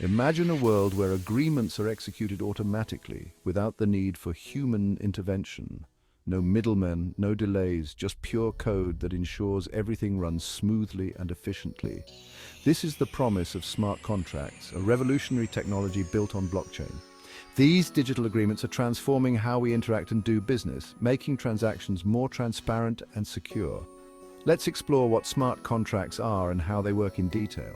Imagine a world where agreements are executed automatically without the need for human intervention. No middlemen, no delays, just pure code that ensures everything runs smoothly and efficiently. This is the promise of smart contracts, a revolutionary technology built on blockchain. These digital agreements are transforming how we interact and do business, making transactions more transparent and secure. Let's explore what smart contracts are and how they work in detail.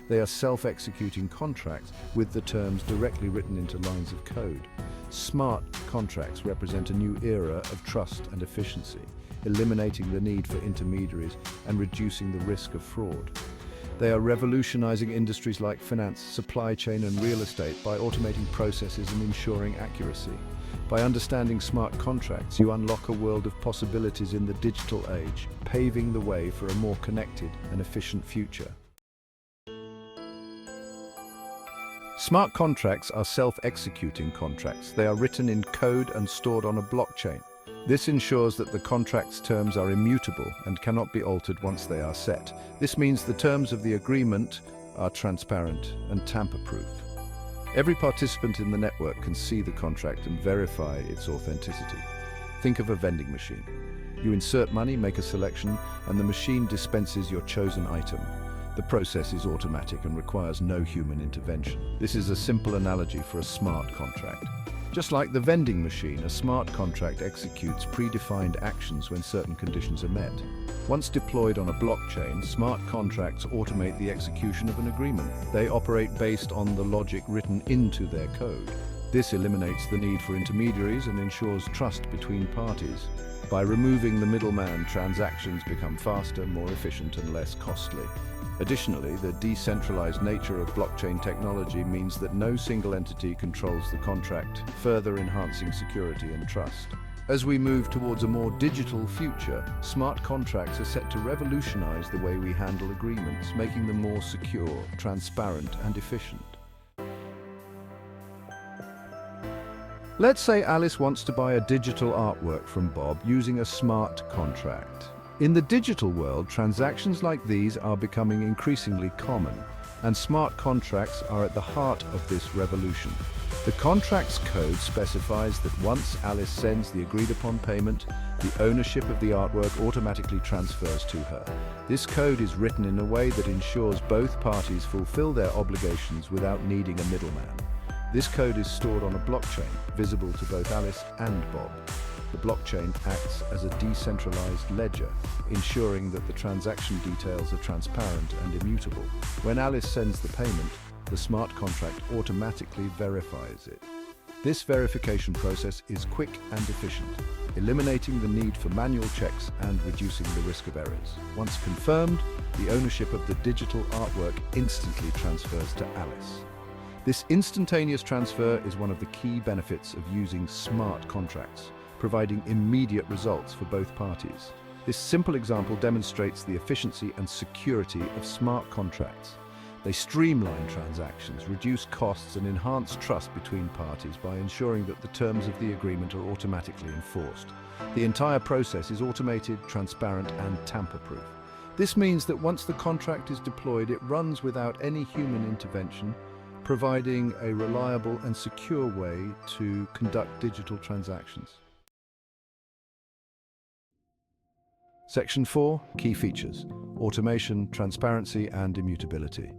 They are self-executing contracts with the terms directly written into lines of code. Smart contracts represent a new era of trust and efficiency, eliminating the need for intermediaries and reducing the risk of fraud. They are revolutionizing industries like finance, supply chain, and real estate by automating processes and ensuring accuracy. By understanding smart contracts, you unlock a world of possibilities in the digital age, paving the way for a more connected and efficient future. Smart contracts are self-executing contracts. They are written in code and stored on a blockchain. This ensures that the contract's terms are immutable and cannot be altered once they are set. This means the terms of the agreement are transparent and tamper-proof. Every participant in the network can see the contract and verify its authenticity. Think of a vending machine. You insert money, make a selection, and the machine dispenses your chosen item. The process is automatic and requires no human intervention. This is a simple analogy for a smart contract. Just like the vending machine, a smart contract executes predefined actions when certain conditions are met. Once deployed on a blockchain, smart contracts automate the execution of an agreement. They operate based on the logic written into their code. This eliminates the need for intermediaries and ensures trust between parties. By removing the middleman, transactions become faster, more efficient, and less costly. Additionally, the decentralized nature of blockchain technology means that no single entity controls the contract, further enhancing security and trust. As we move towards a more digital future, smart contracts are set to revolutionize the way we handle agreements, making them more secure, transparent, and efficient. Let's say Alice wants to buy a digital artwork from Bob using a smart contract. In the digital world, transactions like these are becoming increasingly common, and smart contracts are at the heart of this revolution. The contract's code specifies that once Alice sends the agreed-upon payment, the ownership of the artwork automatically transfers to her. This code is written in a way that ensures both parties fulfill their obligations without needing a middleman. This code is stored on a blockchain, visible to both Alice and Bob. The blockchain acts as a decentralized ledger, ensuring that the transaction details are transparent and immutable. When Alice sends the payment, the smart contract automatically verifies it. This verification process is quick and efficient, eliminating the need for manual checks and reducing the risk of errors. Once confirmed, the ownership of the digital artwork instantly transfers to Alice. This instantaneous transfer is one of the key benefits of using smart contracts, providing immediate results for both parties. This simple example demonstrates the efficiency and security of smart contracts. They streamline transactions, reduce costs, and enhance trust between parties by ensuring that the terms of the agreement are automatically enforced. The entire process is automated, transparent, and tamper-proof. This means that once the contract is deployed, it runs without any human intervention, providing a reliable and secure way to conduct digital transactions. Section 4, Key Features: Automation, Transparency, and Immutability.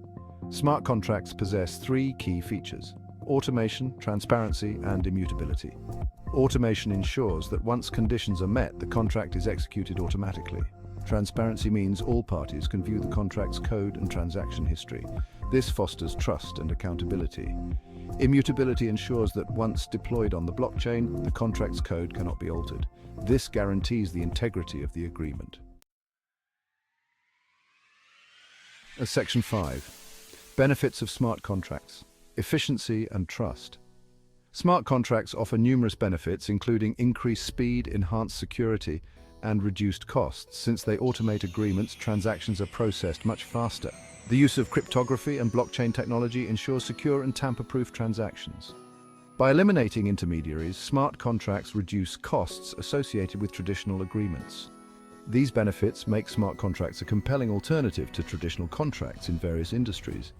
Smart contracts possess three key features: automation, transparency, and immutability. Automation ensures that once conditions are met, the contract is executed automatically. Transparency means all parties can view the contract's code and transaction history. This fosters trust and accountability. Immutability ensures that once deployed on the blockchain, the contract's code cannot be altered. This guarantees the integrity of the agreement. Section 5. Benefits of smart contracts: efficiency and trust. Smart contracts offer numerous benefits, including increased speed, enhanced security, and reduced costs. Since they automate agreements, transactions are processed much faster. The use of cryptography and blockchain technology ensures secure and tamper-proof transactions. By eliminating intermediaries, smart contracts reduce costs associated with traditional agreements. These benefits make smart contracts a compelling alternative to traditional contracts in various industries.